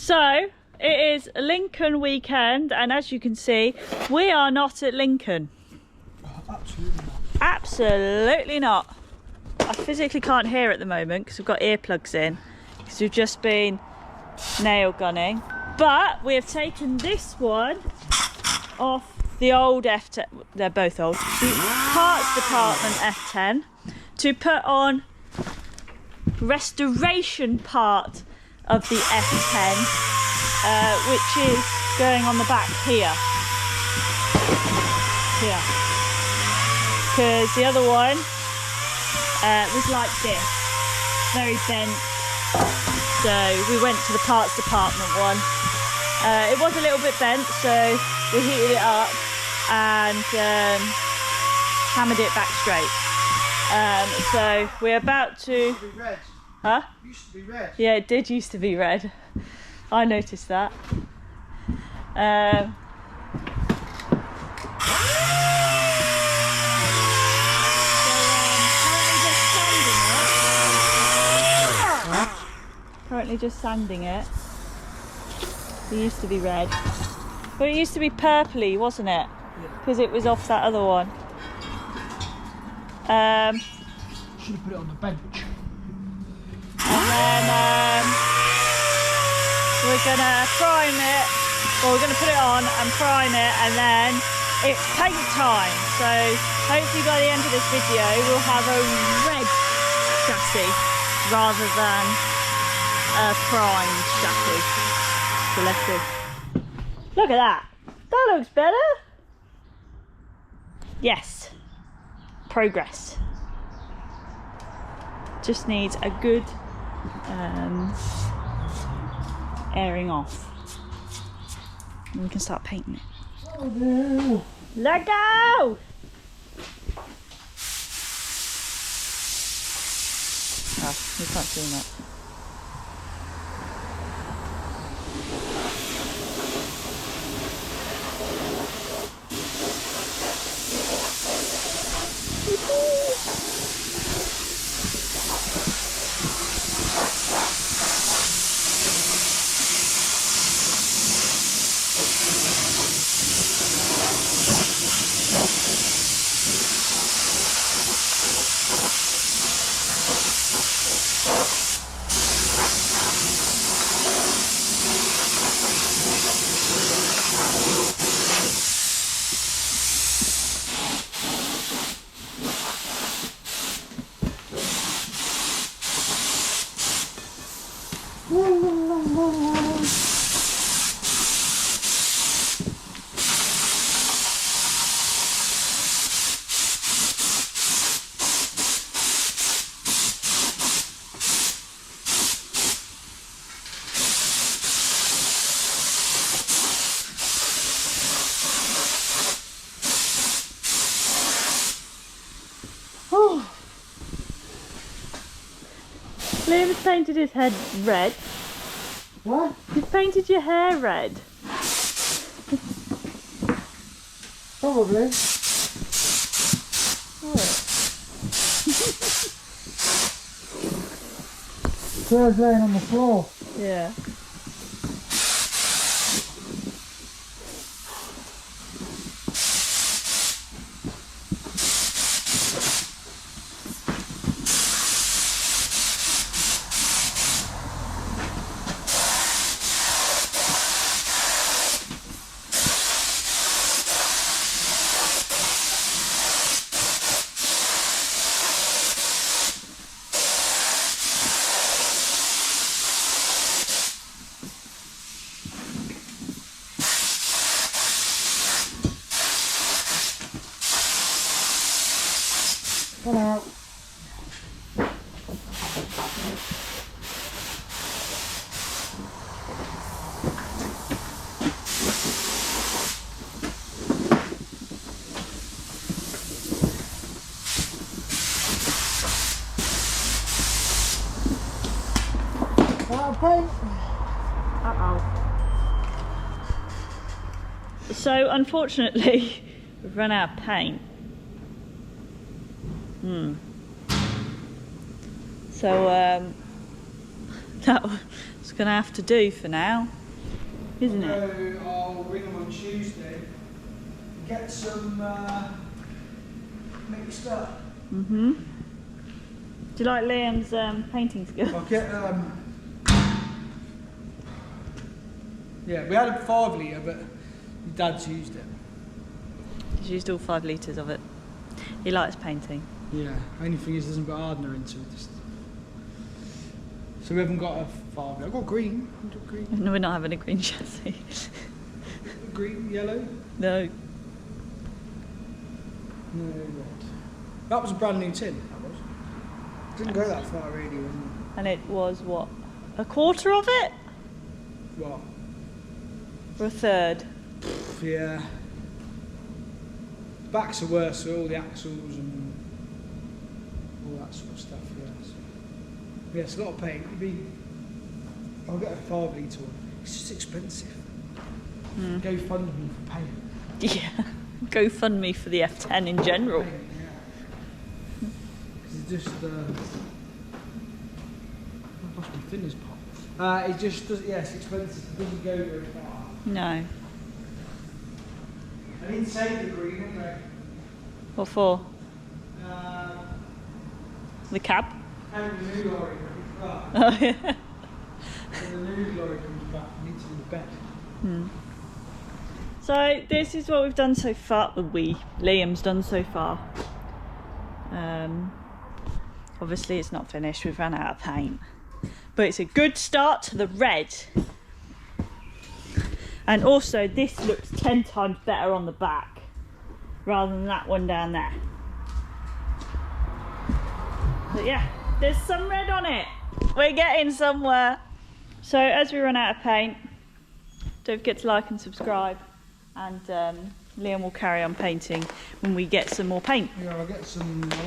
So it is Lincoln weekend, and as you can see, we are not at Lincoln. Absolutely not. Absolutely not. I physically can't hear at the moment because we've got earplugs in, because we've just been nail gunning. But we have taken this one off the old F10, they're both old, the parts department F10, to put on restoration part of the F10, which is going on the back here. Because the other one was like this, very bent. So we went to the parts department one. It was a little bit bent, so we heated it up and hammered it back straight. So we're about to... It used to be red. Huh? It used to be red. Yeah, it did used to be red. I noticed that. Currently just sanding it. It used to be red. But it used to be purpley, wasn't it? Because it was off that other one. Should have put it on the bench. And then we're gonna prime it. Well, we're gonna put it on and prime it, and then it's paint time. So hopefully by the end of this video we'll have a red chassis rather than a primed chassis. So let's see. Look at that. That looks better. Yes. Progress. Just needs a good airing off. And we can start painting it. Oh no! Let go! Oh, you can't see that. Liam has painted his head red. What? You've painted your hair red. Probably. Hair's laying on the floor. Yeah. Come out. Paint. So unfortunately, we've run out of paint. So That's going to have to do for now, isn't it? I'll ring them on Tuesday. Get some mixed up. Do you like Liam's painting skills? I'll get yeah, we had a 5 litre, but my dad's used it. He's used all 5 litres of it. He likes painting. Yeah, only thing is, doesn't put hardener into it. So we haven't got a 5 litre. I've got green. Green. No, we're not having a green chassis. Green, yellow? No. No, red. That was a brand new tin, that was. Didn't go that far really, wasn't it? And it was what? A quarter of it? What? Or a third? Yeah. Backs are worse with all the axles and all that sort of stuff, yeah. So, yeah, it's a lot of paint. I'll get a 5 litre one. It's just expensive. Go fund me for paint. Yeah. Go fund me for the F10 in general. Paint, yeah. It's just I've lost my thinners pot. It just does, yeah, it's expensive. It doesn't go very far. No. I didn't save the green anyway. What for? The cab? And the new lorry comes back. Oh yeah. When the new lorry comes back, I need to do the bed. So this is what we've done so far. Liam's done so far. Obviously it's not finished, we've run out of paint. But it's a good start to the red. And also this looks 10 times better on the back rather than that one down there. But yeah, there's some red on it. We're getting somewhere. So as we run out of paint, don't forget to like and subscribe. And Liam will carry on painting when we get some more paint. Yeah, I'll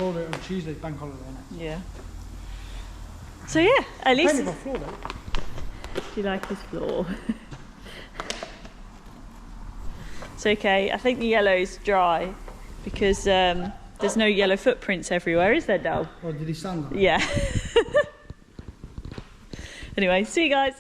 order it on Tuesday, bank holiday. Yeah. So yeah, at least. Painted my floor though. Do you like his floor? It's okay. I think the yellow's dry because there's no yellow footprints everywhere, is there, Dal? Oh, did he stand on it? Yeah. Anyway, see you guys.